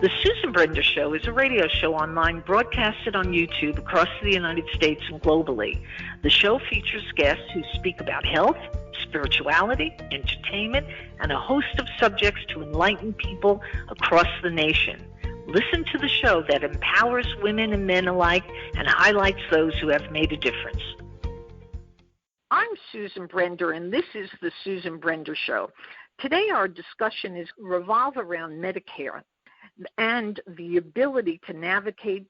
The Susan Brender Show is a radio show online broadcasted on YouTube across the United States and globally. The show features guests who speak about health, spirituality, entertainment, and a host of subjects to enlighten people across the nation. Listen to the show that empowers women and men alike and highlights those who have made a difference. I'm Susan Brender, and this is the Susan Brender Show. Today our discussion is revolve around Medicare and the ability to navigate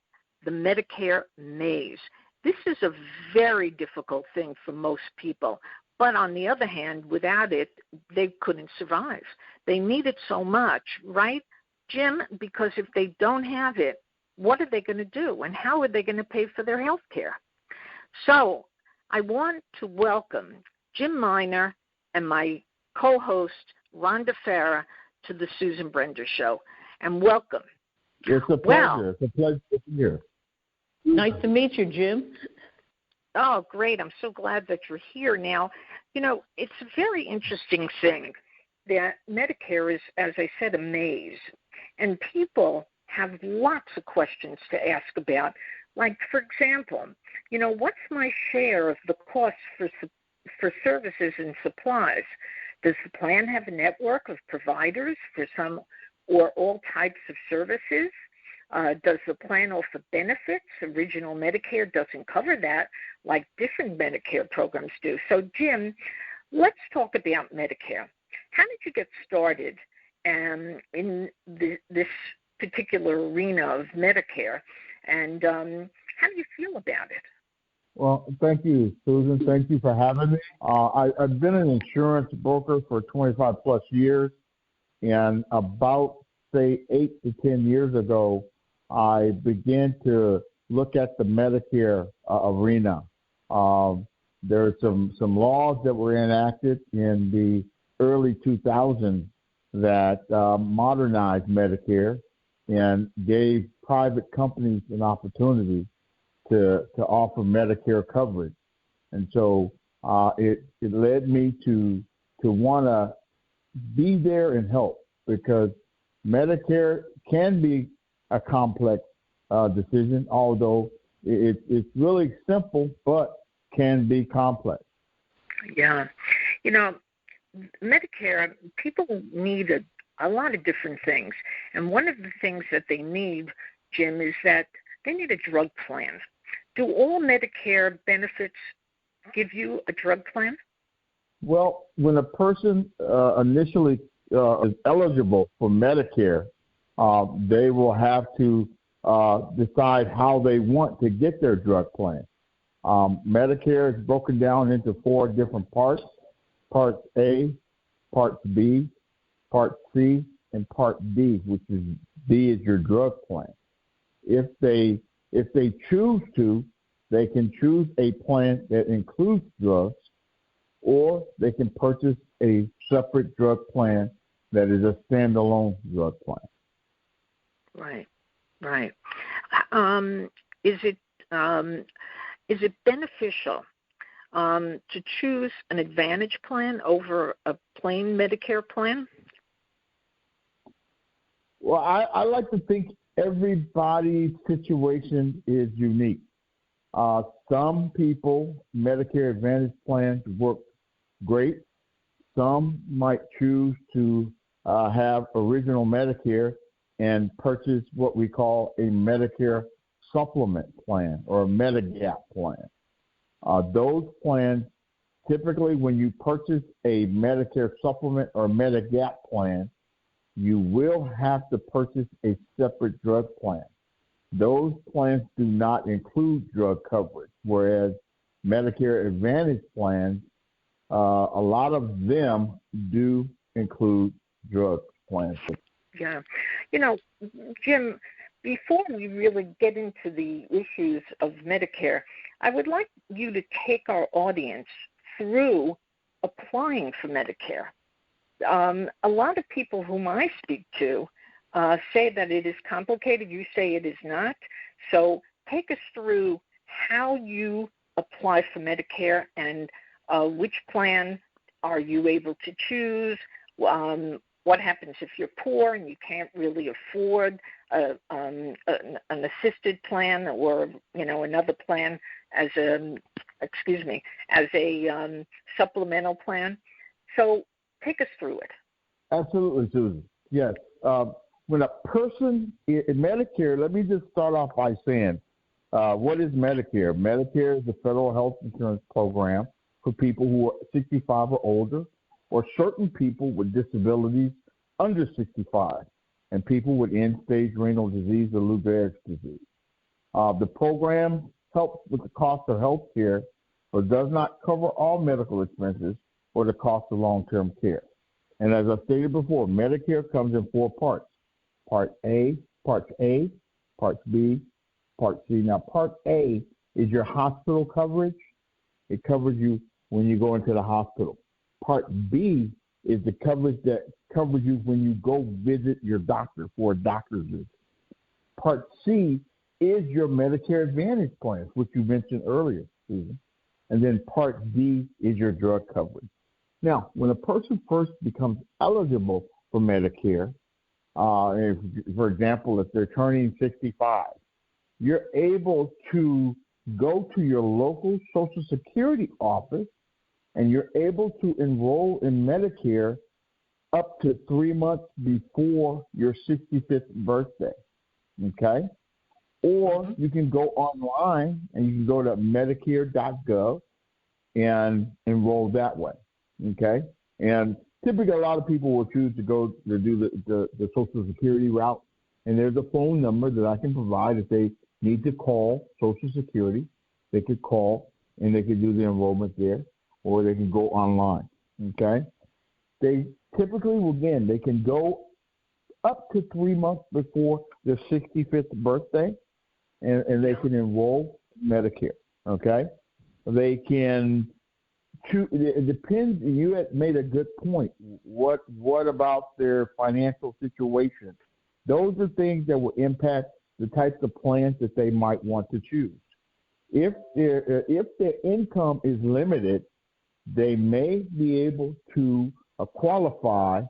the Medicare maze. This is a very difficult thing for most people, but on the other hand, without it, they couldn't survive. They need it so much, right, Jim? Because if they don't have it, what are they going to do, and how are they going to pay for their health care? So I want to welcome Jim Miner and my co-host, Rhonda Farah, to the Susan Brender Show. And welcome. It's a pleasure. It's a pleasure to be here. Nice to meet you, Jim. Oh, great. I'm so glad that you're here. Now, you know, it's a very interesting thing that Medicare is, as I said, a maze. And people have lots of questions to ask about. Like, for example, you know, what's my share of the cost for services and supplies? Does the plan have a network of providers for some or all types of services? Does the plan offer benefits? Original Medicare doesn't cover that like different Medicare programs do. So, Jim, let's talk about Medicare. How did you get started in this particular arena of Medicare, and how do you feel about it? Well, thank you, Susan. Thank you for having me. I've been an insurance broker for 25 plus years, and about, say, 8 to 10 years ago, I began to look at the Medicare arena. There are some laws that were enacted in the early 2000s that modernized Medicare and gave private companies an opportunity to offer Medicare coverage. And so it led me to want to be there and help, because Medicare can be a complex decision, although it's really simple, but can be complex. Yeah. You know, Medicare, people need a lot of different things. And one of the things that they need, Jim, is that they need a drug plan. Do all Medicare benefits give you a drug plan? Well, when a person initially is eligible for Medicare, they will have to decide how they want to get their drug plan. Medicare is broken down into 4 different parts: Part A, Part B, Part C, and Part D, which is D is your drug plan. If they choose to, they can choose a plan that includes drugs, or they can purchase a separate drug plan that is a standalone drug plan. Right, right. Is it beneficial to choose an Advantage plan over a plain Medicare plan? Well, I like to think everybody's situation is unique. Some people, Medicare Advantage plans work great. Some might choose to have original Medicare and purchase what we call a Medicare supplement plan or a Medigap plan. Those plans, typically when you purchase a Medicare supplement or Medigap plan, you will have to purchase a separate drug plan. Those plans do not include drug coverage, whereas Medicare Advantage plans, a lot of them do include drug plans. Yeah. You know, Jim, before we really get into the issues of Medicare, I would like you to take our audience through applying for Medicare. A lot of people whom I speak to say that it is complicated. You say it is not. So take us through how you apply for Medicare and which plan are you able to choose, what happens if you're poor and you can't really afford an assisted plan or, another plan as a supplemental plan. So take us through it. Absolutely, Susan. Yes. When a person in Medicare, let me just start off by saying, what is Medicare? Medicare is the federal health insurance program for people who are 65 or older, or certain people with disabilities under 65, and people with end-stage renal disease or Lou Gehrig's disease. The program helps with the cost of health care, but does not cover all medical expenses or the cost of long-term care. And as I stated before, Medicare comes in 4 parts: Part A, Part B, Part C. Now, Part A is your hospital coverage. It covers you when you go into the hospital. Part B is the coverage that covers you when you go visit your doctor for a doctor's visit. Part C is your Medicare Advantage plans, which you mentioned earlier, Susan. And then Part D is your drug coverage. Now, when a person first becomes eligible for Medicare, for example, if they're turning 65, you're able to go to your local Social Security office and you're able to enroll in Medicare up to 3 months before your 65th birthday, okay? Or you can go online and you can go to Medicare.gov and enroll that way, okay? And typically a lot of people will choose to go to do the Social Security route, and there's a phone number that I can provide if they need to call Social Security. They could call and they could do the enrollment there, or they can go online, okay? They typically, again, they can go up to 3 months before their 65th birthday, and they can enroll Medicare, okay? They can choose. It depends. You had made a good point. What about their financial situation? Those are things that will impact the types of plans that they might want to choose. If their income is limited, they may be able to qualify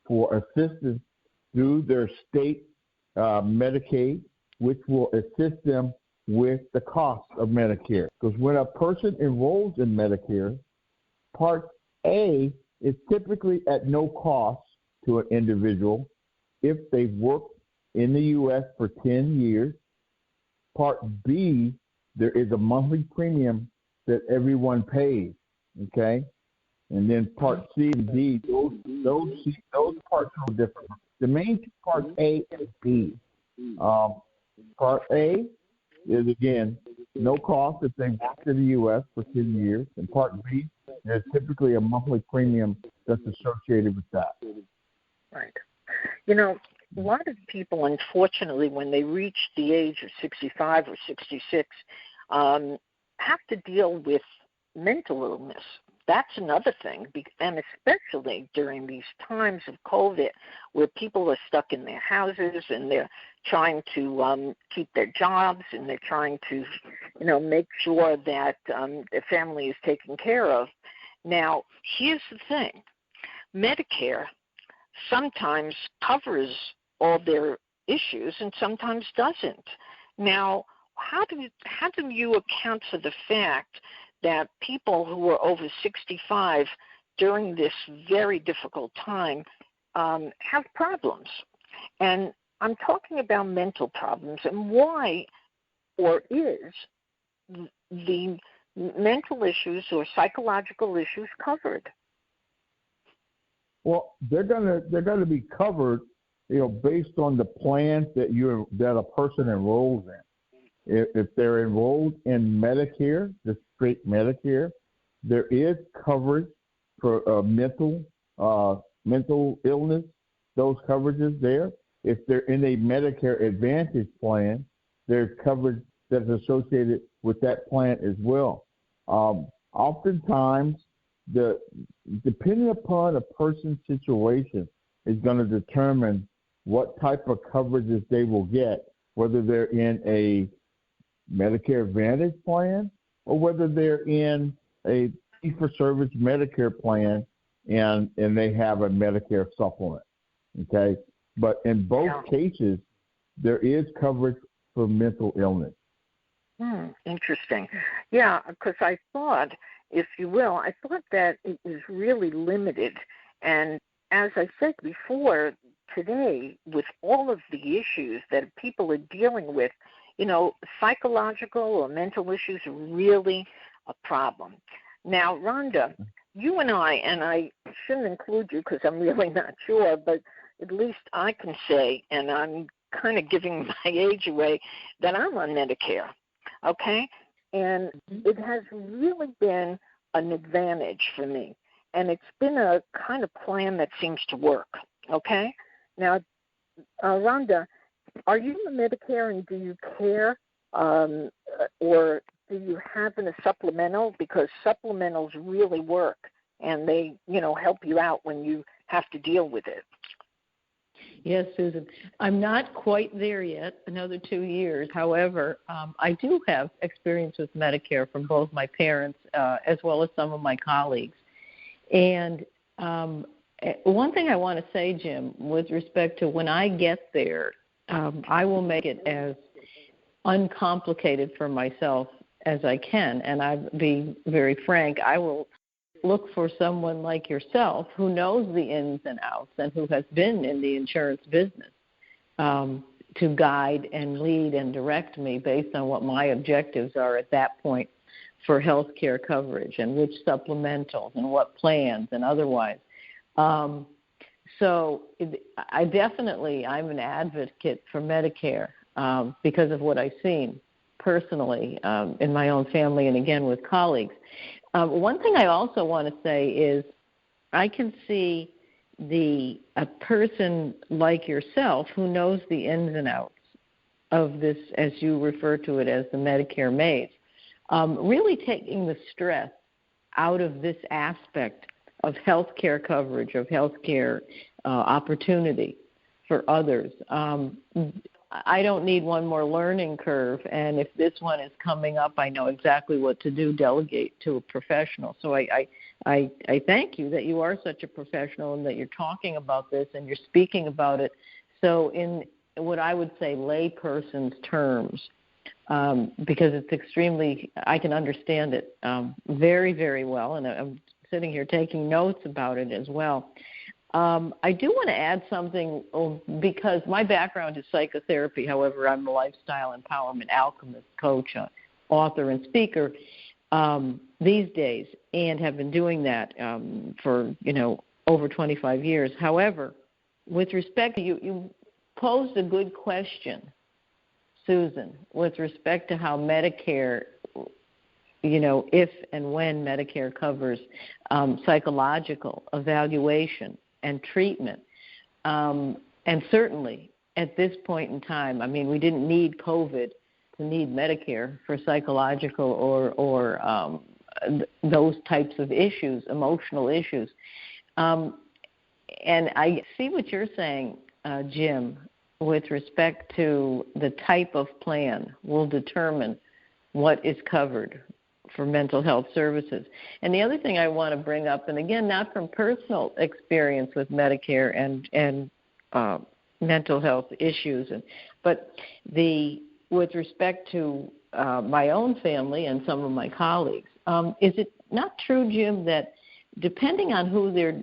for assistance through their state Medicaid, which will assist them with the cost of Medicare. Because when a person enrolls in Medicare, Part A is typically at no cost to an individual if they've worked in the U.S. for 10 years. Part B, there is a monthly premium that everyone pays, okay? And then Part C and D, those parts are different. The main two parts, A and B. Part A is, again, no cost if they've worked in the U.S. for 10 years. And Part B, there's typically a monthly premium that's associated with that. Right. You know, a lot of people, unfortunately, when they reach the age of 65 or 66, have to deal with mental illness. That's another thing, and especially during these times of COVID where people are stuck in their houses and they're trying to keep their jobs and they're trying to, make sure that their family is taken care of. Now, here's the thing. Medicare sometimes covers all their issues and sometimes doesn't. Now, how do you account for the fact that people who are over 65 during this very difficult time have problems? And I'm talking about mental problems and why or is the mental issues or psychological issues covered? Well, they're gonna be covered, based on the plans that a person enrolls in. If they're enrolled in Medicare, the straight Medicare, there is coverage for mental illness. Those coverages there. If they're in a Medicare Advantage plan, there's coverage that's associated with that plan as well. Oftentimes, depending upon a person's situation, is going to determine what type of coverages they will get, whether they're in a Medicare Advantage plan or whether they're in a fee-for-service Medicare plan and they have a Medicare supplement. okay? But in both cases, there is coverage for mental illness. Interesting. Yeah, because I thought, if you will, that it was really limited. And as I said before, today, with all of the issues that people are dealing with, psychological or mental issues are really a problem. Now, Rhonda, you and I shouldn't include you because I'm really not sure, but at least I can say, and I'm kind of giving my age away, that I'm on Medicare, okay? And it has really been an advantage for me. And it's been a kind of plan that seems to work, okay? Now, Rhonda, are you on Medicare and do you care, or do you have a supplemental? Because supplementals really work, and they, help you out when you have to deal with it. Yes, Susan. I'm not quite there yet, another 2 years. However, I do have experience with Medicare from both my parents as well as some of my colleagues. And one thing I want to say, Jim, with respect to when I get there, I will make it as uncomplicated for myself as I can. And I'll be very frank, I will look for someone like yourself who knows the ins and outs and who has been in the insurance business to guide and lead and direct me based on what my objectives are at that point for health care coverage and which supplementals and what plans and otherwise. So I'm an advocate for Medicare because of what I've seen personally in my own family and, again, with colleagues. One thing I also want to say is I can see a person like yourself who knows the ins and outs of this, as you refer to it as the Medicare maze, really taking the stress out of this aspect of health care coverage, of health care opportunity for others. I don't need one more learning curve, and if this one is coming up, I know exactly what to do, delegate to a professional. So I thank you that you are such a professional and that you're talking about this and you're speaking about it. So in what I would say layperson's terms, because it's I can understand it very, very well, and I'm sitting here taking notes about it as well. I do want to add something because my background is psychotherapy. However, I'm a lifestyle empowerment alchemist, coach, author, and speaker these days, and have been doing that for over 25 years. However, with respect to you posed a good question, Susan, with respect to how Medicare, if and when Medicare covers psychological evaluation and treatment. And certainly at this point in time, I mean, we didn't need COVID to need Medicare for psychological or those types of issues, emotional issues. And I see what you're saying, Jim, with respect to the type of plan will determine what is covered for mental health services. And the other thing I want to bring up, and again, not from personal experience with Medicare and mental health issues, but with respect to my own family and some of my colleagues, is it not true, Jim, that depending on who they're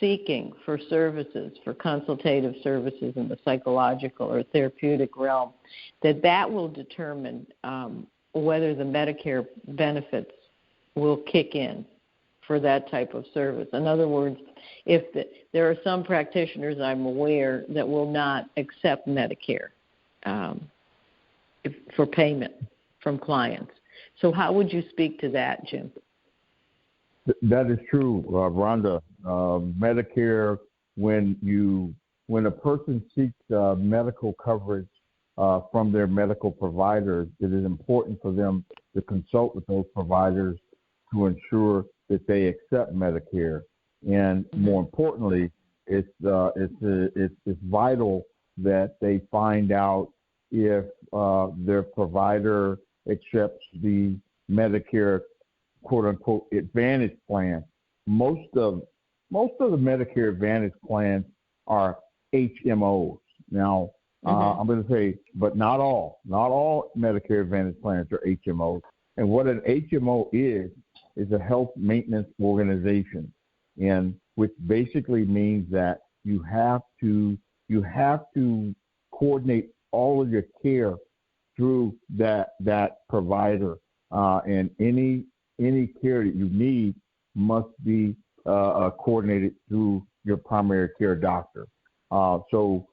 seeking for services, for consultative services in the psychological or therapeutic realm, that will determine whether the Medicare benefits will kick in for that type of service? In other words, there are some practitioners I'm aware that will not accept Medicare for payment from clients. So how would you speak to that, Jim? That is true, Rhonda. Medicare, when a person seeks medical coverage from their medical providers, it is important for them to consult with those providers to ensure that they accept Medicare. And more importantly, it's vital that they find out if their provider accepts the Medicare quote unquote Advantage plan. Most of the Medicare Advantage plans are HMOs. Now, I'm going to say, but not all. Not all Medicare Advantage plans are HMOs. And what an HMO is a health maintenance organization, and which basically means that you have to coordinate all of your care through that provider, and any care that you need must be coordinated through your primary care doctor. So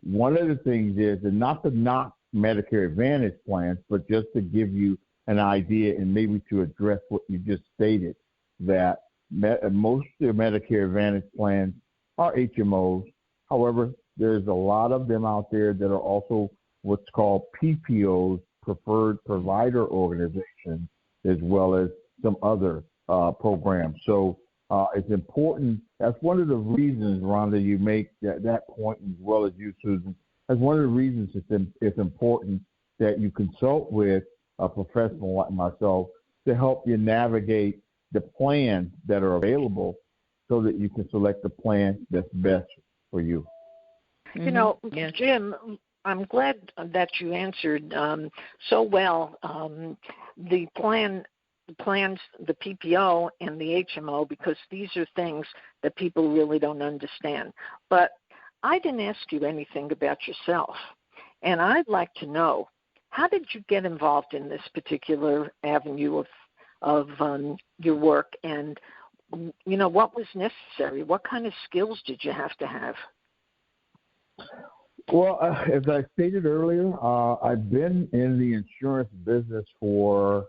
one of the things is, and not to knock Medicare Advantage plans, but just to give you an idea and maybe to address what you just stated, that most of the Medicare Advantage plans are HMOs. However, there's a lot of them out there that are also what's called PPOs, Preferred Provider Organizations, as well as some other programs. So it's important. That's one of the reasons, Rhonda, you make that point, as well as you, Susan. That's one of the reasons it's important that you consult with a professional like myself to help you navigate the plans that are available so that you can select the plan that's best for you. You know, Jim, I'm glad that you answered so well the plans, the PPO and the HMO, because these are things that people really don't understand. But I didn't ask you anything about yourself, and I'd like to know, how did you get involved in this particular avenue of your work, and, you know, what was necessary? What kind of skills did you have to have? Well, as I stated earlier, I've been in the insurance business for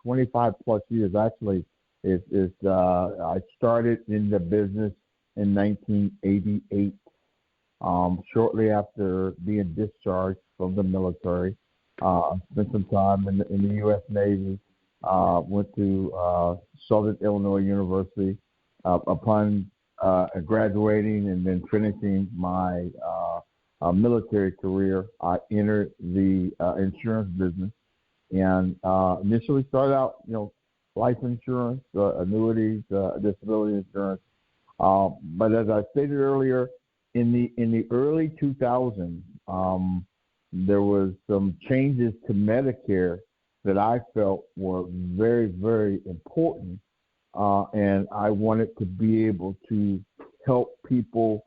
25 plus years. Actually, I started in the business in 1988, shortly after being discharged from the military. Spent some time in the U.S. Navy. Went to Southern Illinois University. Upon graduating and then finishing my military career, I entered the insurance business, and initially started out, life insurance, annuities, disability insurance. But as I stated earlier, in the early 2000s, there was some changes to Medicare that I felt were very, very important, and I wanted to be able to help people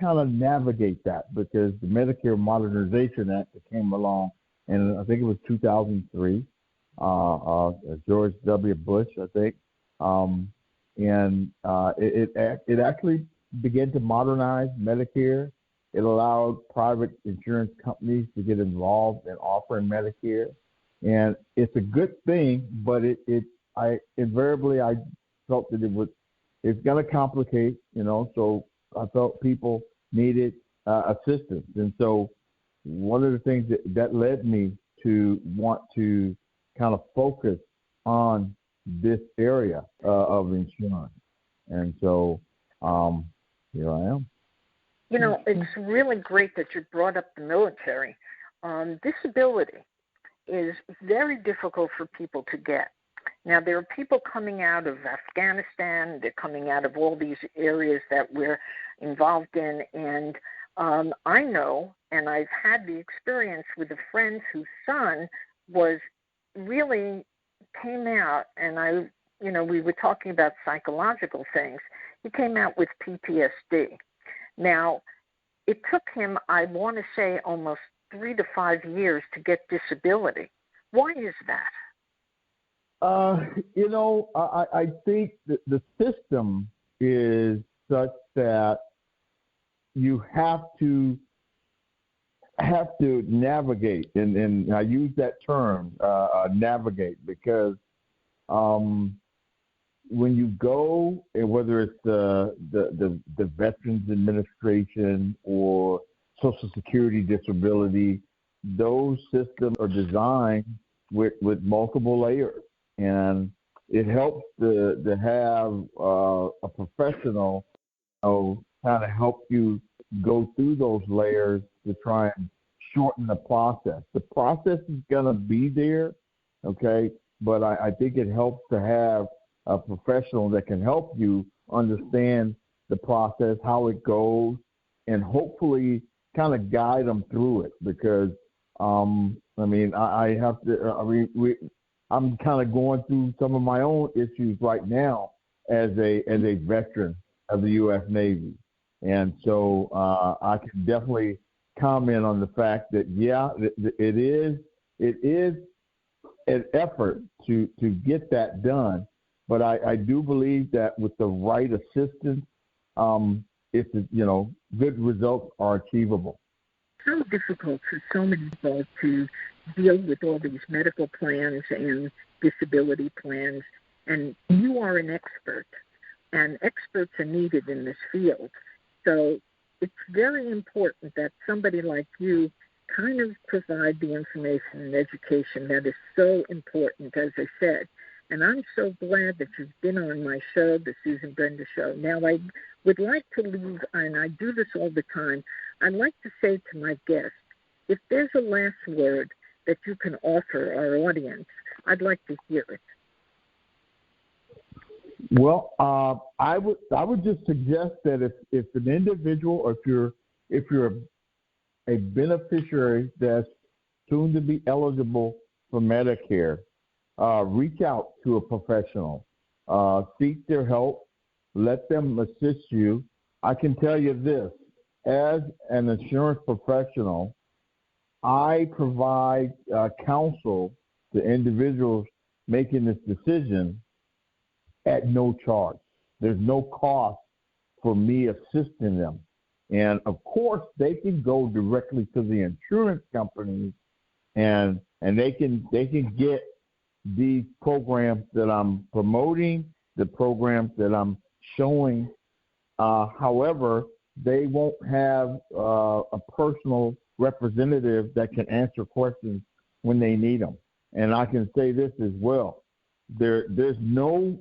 kind of navigate that, because the Medicare Modernization Act that came along, and I think it was 2003, George W. Bush, I think, and it actually began to modernize Medicare. It allowed private insurance companies to get involved in offering Medicare, and it's a good thing. But I felt that it's going to complicate, So I felt people needed assistance, and so one of the things that led me to want to kind of focus on this area of insurance, and so here I am. It's really great that you brought up the military. Disability is very difficult for people to get. Now, there are people coming out of Afghanistan, they're coming out of all these areas that we're involved in, and I know, and I've had the experience with a friend whose son came out, and we were talking about psychological things. He came out with PTSD. Now, it took him, I want to say, almost 3 to 5 years to get disability. Why is that? I think that the system is such that you have to navigate, and I use that term, navigate, because when you go, and whether it's the Veterans Administration or Social Security disability, those systems are designed with multiple layers, and it helps to have a professional kind of help you go through those layers to try and shorten the process. The process is going to be there, okay, but I think it helps to have a professional that can help you understand the process, how it goes, and hopefully kind of guide them through it, because I have to. I'm kind of going through some of my own issues right now as a veteran of the U.S. Navy, and so I can definitely comment on the fact that it is an effort to get that done, but I do believe that with the right assistance, good results are achievable. How difficult for so many people to deal with all these medical plans and disability plans, and you are an expert, and experts are needed in this field. So it's very important that somebody like you kind of provide the information and education that is so important, as I said. And I'm so glad that you've been on my show, the Susan Brender Show. Now, I would like to leave, and I do this all the time, I'd like to say to my guests, if there's a last word that you can offer our audience, I'd like to hear it. Well, I would just suggest that if an individual, or if you're a beneficiary that's soon to be eligible for Medicare, reach out to a professional, seek their help, let them assist you. I can tell you this, as an insurance professional, I provide counsel to individuals making this decision at no charge. There's no cost for me assisting them. And of course, they can go directly to the insurance companies and they can get these programs that I'm promoting, the programs that I'm showing. However, they won't have a personal representative that can answer questions when they need them. And I can say this as well. There's no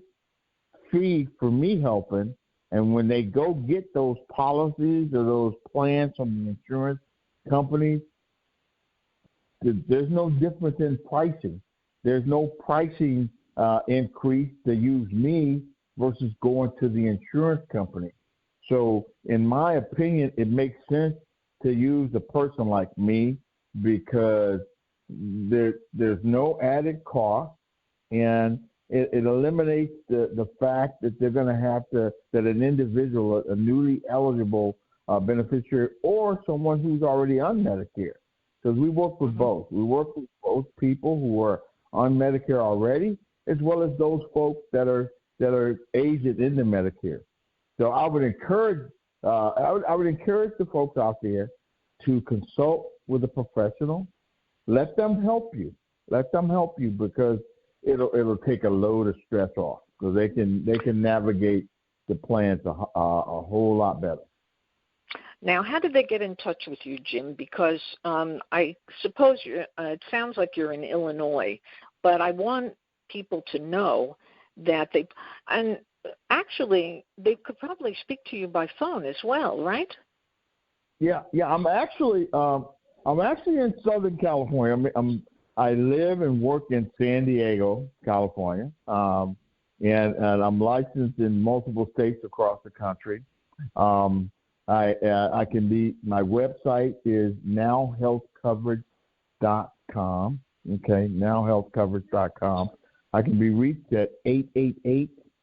fee for me helping, and when they go get those policies or those plans from the insurance companies, there's no difference in pricing. There's no pricing increase to use me versus going to the insurance company. So in my opinion, it makes sense to use a person like me, because there's no added cost, and it eliminates the fact that they're going to have to, that an individual, a newly eligible beneficiary, or someone who's already on Medicare, because we work with both. We work with both people who are on Medicare already, as well as those folks that are aged into Medicare. So I would encourage the folks out there to consult with a professional. Let them help you. Because it'll take a load of stress off, because they can navigate the plans a whole lot better. Now, how did they get in touch with you, Jim? Because I suppose it sounds like you're in Illinois, but I want people to know that they could probably speak to you by phone as well, right? Yeah. I'm actually in Southern California. I live and work in San Diego, California, and I'm licensed in multiple states across the country. My website is nowhealthcoverage.com. Okay, nowhealthcoverage.com. I can be reached at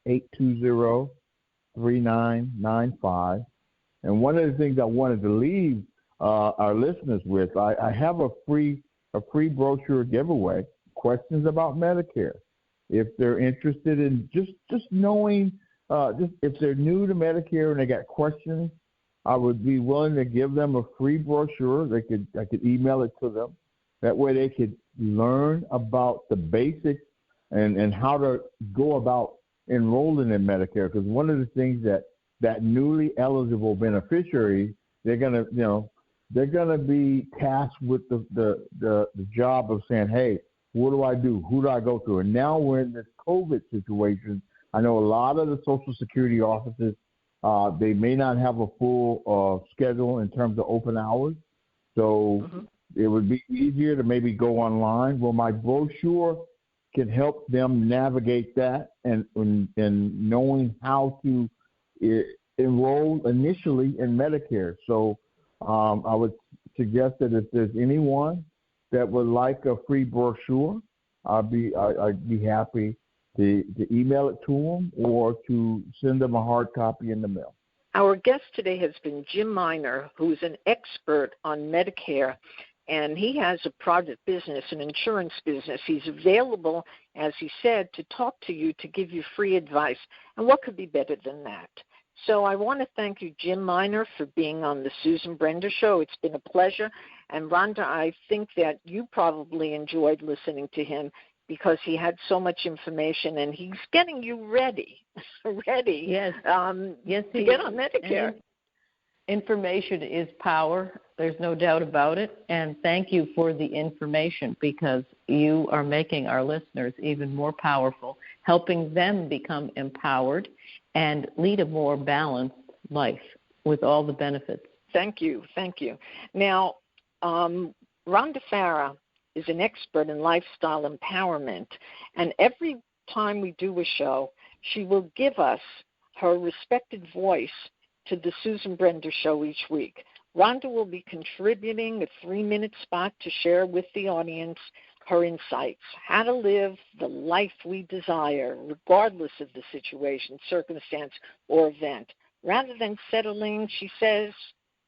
888-820-3995. And one of the things I wanted to leave our listeners with, I have a free brochure giveaway, questions about Medicare. If they're interested in just knowing, if they're new to Medicare and they got questions, I would be willing to give them a free brochure. I could email it to them. That way they could learn about the basics and how to go about enrolling in Medicare. Because one of the things that newly eligible beneficiaries, they're gonna be tasked with the job of saying, hey, what do I do? Who do I go to? And now we're in this COVID situation. I know a lot of the Social Security offices, they may not have a full schedule in terms of open hours. So it would be easier to maybe go online. Well, my brochure can help them navigate that and knowing how to enrolled initially in Medicare. So I would suggest that if there's anyone that would like a free brochure, I'd be happy to email it to them or to send them a hard copy in the mail. Our guest today has been Jim Miner, who's an expert on Medicare, and he has a private business, an insurance business. He's available, as he said, to talk to you, to give you free advice. And what could be better than that? So I want to thank you, Jim Miner, for being on the Susan Brender Show. It's been a pleasure. And Rhonda, I think that you probably enjoyed listening to him because he had so much information, and he's getting you ready yes, yes, to get on Medicare. Information is power. There's no doubt about it. And thank you for the information, because you are making our listeners even more powerful, helping them become empowered and lead a more balanced life with all the benefits. Thank you. Now, Rhonda Farah is an expert in lifestyle empowerment, and every time we do a show, she will give us her respected voice to the Susan Brender Show each week. Rhonda will be contributing a 3-minute spot to share with the audience her insights, how to live the life we desire, regardless of the situation, circumstance, or event. Rather than settling, she says,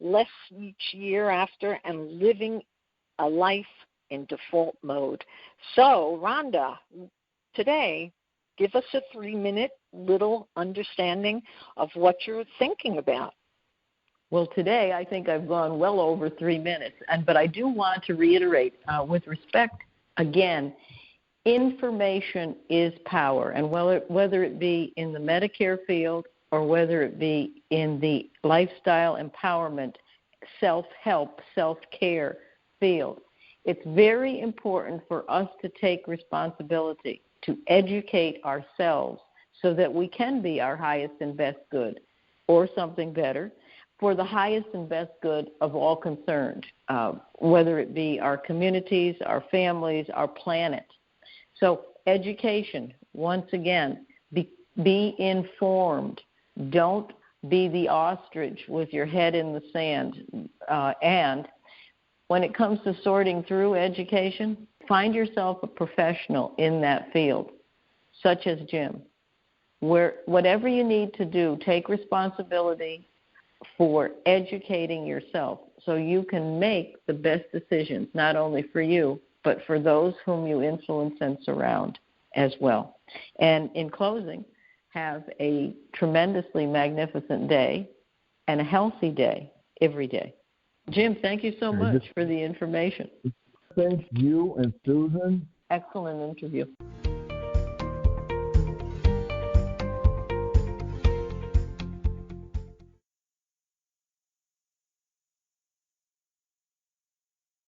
less each year after and living a life in default mode. So, Rhonda, today, give us a 3-minute little understanding of what you're thinking about. Well, today I think I've gone well over 3 minutes, but I do want to reiterate with respect, again, information is power, and whether it be in the Medicare field or whether it be in the lifestyle empowerment, self-help, self-care field, it's very important for us to take responsibility to educate ourselves so that we can be our highest and best good, or something better, for the highest and best good of all concerned, whether it be our communities, our families, our planet. So education, once again, be informed. Don't be the ostrich with your head in the sand. And when it comes to sorting through education, find yourself a professional in that field, such as Jim. Whatever you need to do, take responsibility for educating yourself so you can make the best decisions, not only for you, but for those whom you influence and surround as well. And in closing, have a tremendously magnificent day and a healthy day every day. Jim, thank you so much for the information. Thank you and Susan. Excellent interview.